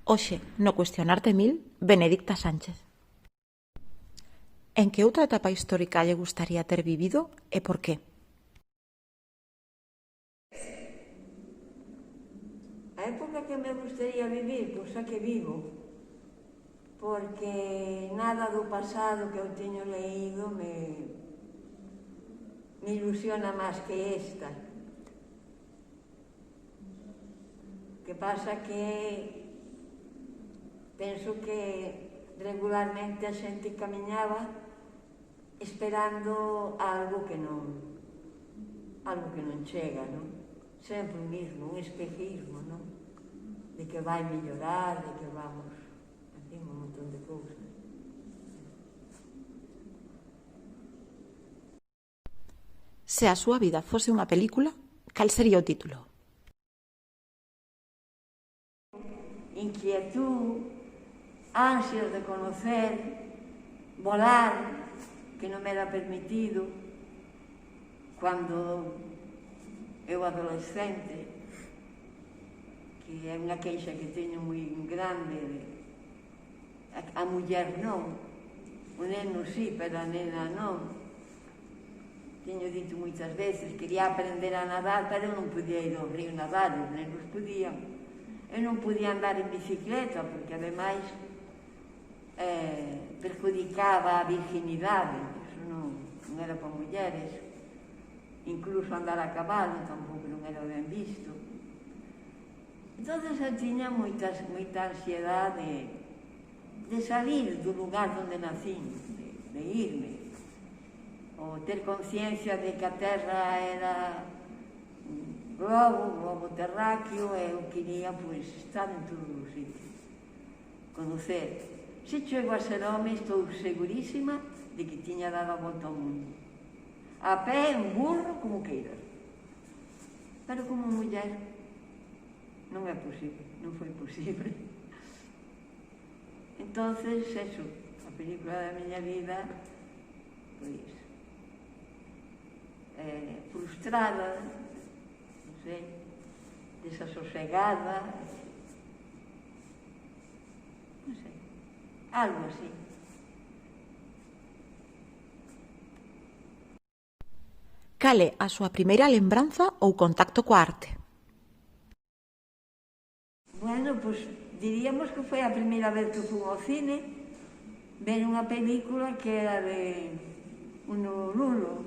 Hoxe, no Cuestionarte Mil, Benedicta Sánchez. En que outra etapa histórica lle gustaría ter vivido e por qué? A época que me gustaría vivir, pois a que vivo, porque nada do pasado que eu teño leído me ilusiona máis que esta. O que pasa que penso que regularmente a xente camiñaba esperando algo que non chega, non? Sempre o mismo, un espejismo, non? De que vai mellorar, de que vamos, en fin, un montón de cousas. Se a súa vida fose unha película, cal sería o título? Inquietud, ansias de conocer, volar, que non me era permitido cando eu adolescente, que é unha queixa que teño moi grande. A muller non, o neno sí, pero a nena non. Teño dito moitas veces, quería aprender a nadar, pero eu non podía ir ao río nadar, os nenos podían. Eu non podía andar en bicicleta, porque ademais perjudicaba a virginidade, eso non era para mulleres. Incluso andar a cabalo tampouco non era ben visto. Entón eu tiña moita ansiedade de salir do lugar onde nacín, de irme, ou ter conciencia de que a Terra era un globo terráqueo e eu quería estar en todos os sitios, conocer. Se chego a ser home, estou segurísima de que tiña dado a volta ao mundo. A pé, en burro, como queiras. Pero como muller non é posible, non foi posible. Entonces, eso, a película da miña vida, pois, frustrada, non sei, desasosegada, non sei, algo así. Cal é a súa primeira lembranza ou contacto coa arte? Bueno, pois diríamos que foi a primeira vez que fui ao cine ver unha película que era de Honolulu,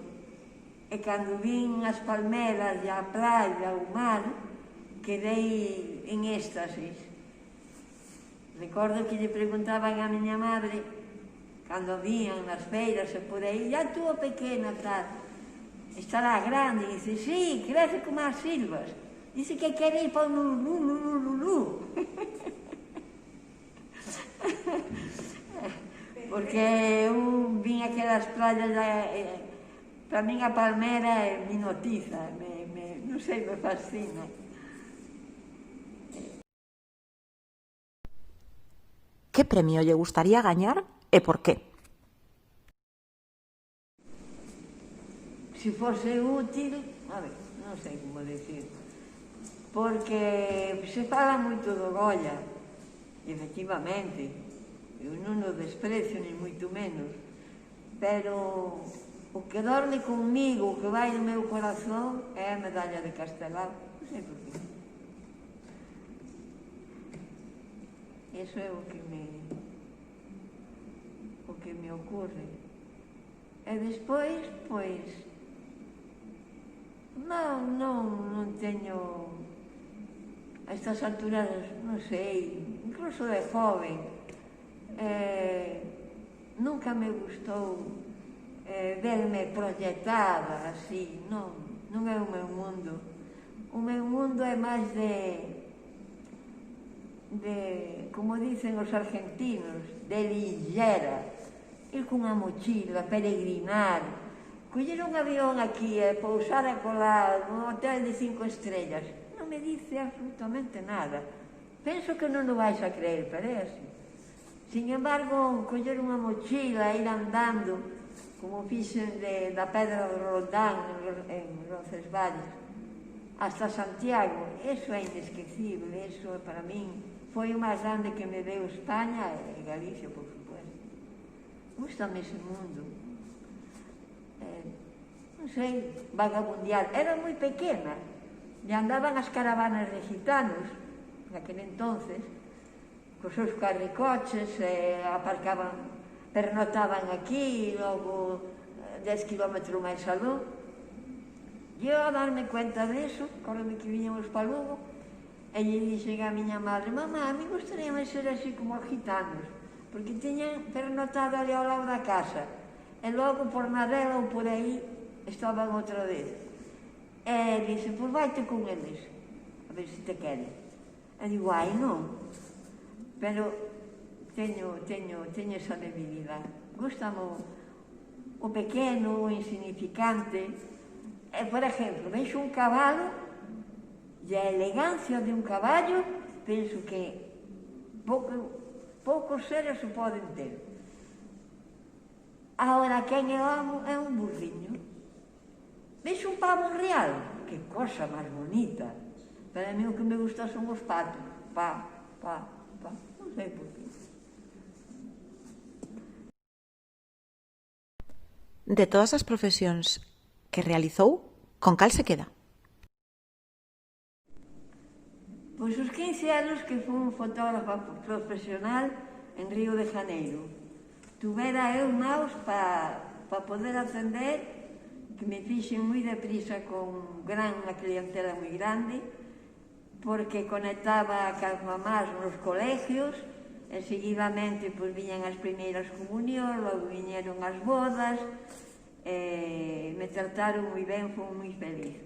e cando vin as palmeras e a praia, o mar, quedei en éxtasis. Recordo que lle preguntaban a miña madre, cando vían nas feiras e por aí, a túa pequena, tal, estará grande? E dice, sí, crece como as silvas. Dice que quere ir para o Honolulu. Porque eu vin aquelas playas, para min a palmera me hipnotiza, non sei, me fascina. Que premio lle gustaría gañar e por qué? Se fose útil, a ver, non sei como decir, porque se fala moito do Goya, efectivamente, eu non o desprecio, ni moito menos, pero o que dorme comigo, o que vai no meu corazón, é a medalla de Castelao, non sei por qué. Eso é o que me ocurre. E despois, pois, non teño, a estas alturas, non sei, incluso de joven, nunca me gustou verme proyectada así, non é o meu mundo. O meu mundo é máis de como dicen os argentinos, de lillera, ir cunha mochila, peregrinar, coller un avión aquí e pousar a colar nun hotel de 5 estrellas, non me dice absolutamente nada. Penso que non o vais a creer, pero é así. Sin embargo, coller unha mochila, ir andando, como fixen da Pedra do Roldán en Roncesvalles, hasta Santiago, eso é inesquecible, eso para min foi o máis grande que me deu España e Galicia, por supuesto. Gústame ese mundo. Non sei, vagabundear. Era moi pequena e andaban as caravanas de gitanos, naquele entonces, cos seus carricoches, aparcaban, pernotaban aquí, e logo 10 kilómetros máis aló. E eu, a darme cuenta disso, córreme que viñamos para Lugo, e lle dixen a miña madre: mamá, a mí gustaríame ser así como os gitanos, porque tiñan pernotado ali ao lado da casa, e logo por Nadela ou por aí estaban outra vez. E dixe: pois vaite con eles, a ver se te queren. E digo: ai, non, pero teño esa debilidade. Gústame o pequeno, o insignificante. E, por exemplo, vexo un cabalo e a elegancia de un caballo, penso que poucos seres o poden ter. Agora, quen é o amo é un burriño. Vexo un pavo real, que cosa máis bonita. Pero a mí o que me gusta son os patos. Pa, non sei por qué. De todas as profesións que realizou, con cal se queda? Pois os 15 anos que fui fotógrafa profesional en Río de Janeiro. Tuvera eu maus para poder ascender, que me fixen moi deprisa con unha clientela moi grande, porque conectaba cas mamás nos colegios, e seguidamente pois, viñan as primeiras comunións, logo viñeron as bodas, me trataron moi ben, fui moi feliz.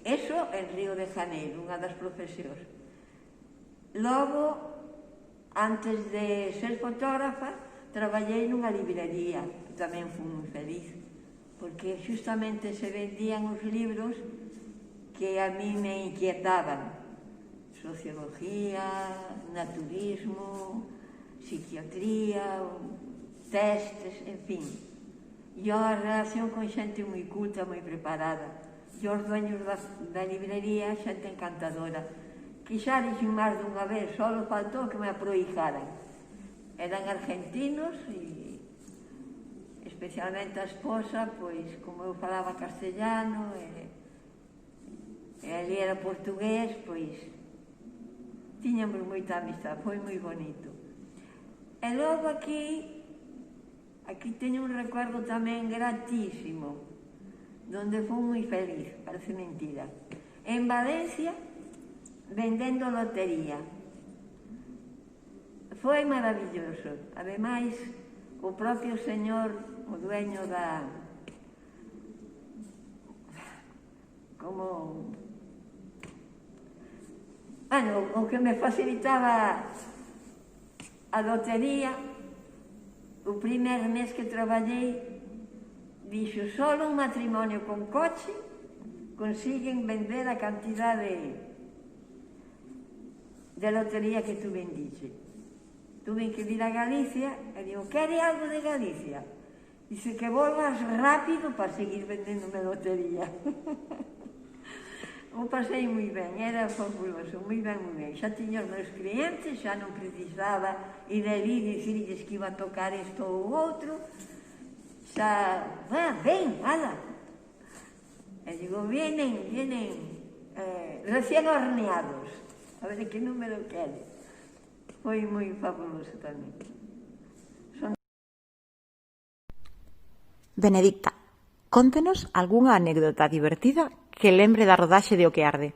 Eso en Río de Janeiro, unha das profesións. Logo, antes de ser fotógrafa, traballei nunha librería, que tamén fui moi feliz, porque justamente se vendían os libros que a mí me inquietaban: sociología, naturismo, psiquiatría, testes, en fin. E a relación con xente moi culta, moi preparada. E os dueños da librería, xente encantadora. Quizá dixen máis dunha vez, só faltou que me aproijaran. Eran argentinos e especialmente a esposa, pois, como eu falaba castellano e ali era portugués, pois, tiñamos moita amistade, foi moi bonito. E logo aquí teño un recuerdo tamén gratísimo, donde fui moi feliz, parece mentira. En Valencia, vendendo lotería. Foi maravilloso. Ademais, o propio señor, o dueño da... como... bueno, o que me facilitaba a lotería, o primer mes que traballei, dixo: solo un matrimonio con coche consiguen vender a cantidade de lotería que tú vendiche. Tuve que ir a Galicia e digo: quere algo de Galicia? Dice que volvas rápido para seguir vendéndome lotería. O pasei moi ben, era fabuloso, moi ben, moi ben. Xa tiña os meus clientes, xa non precisaba ir ali e dicirles que iba a tocar isto ou outro. Xa, ven, ala. E digo: vienen recién horneados. A ver que número quere. Foi moi fabuloso tamén. Benedicta, cóntenos algunha anécdota divertida que lembre da rodaxe de O que arde.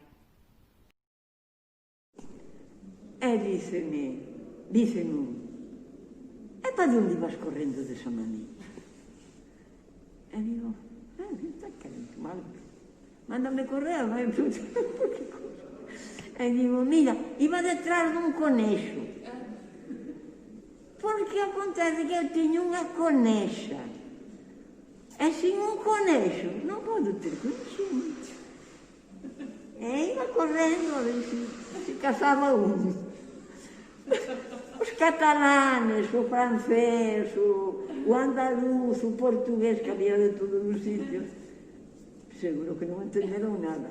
E díceme, e para onde vas correndo desa maneira? E digo: está querendo mal, mándame correr, vai, e digo: mira, iba detrás dun conexo, porque acontece que eu teño unha conexa, e sin un conexo non podo ter conexo. E iba correndo a ver se casaba un. Os catalanes, o francés, o andaluz, o portugués, que había de todos os sitios. Seguro que non entenderon nada.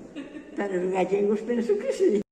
Pero os gallegos penso que sí.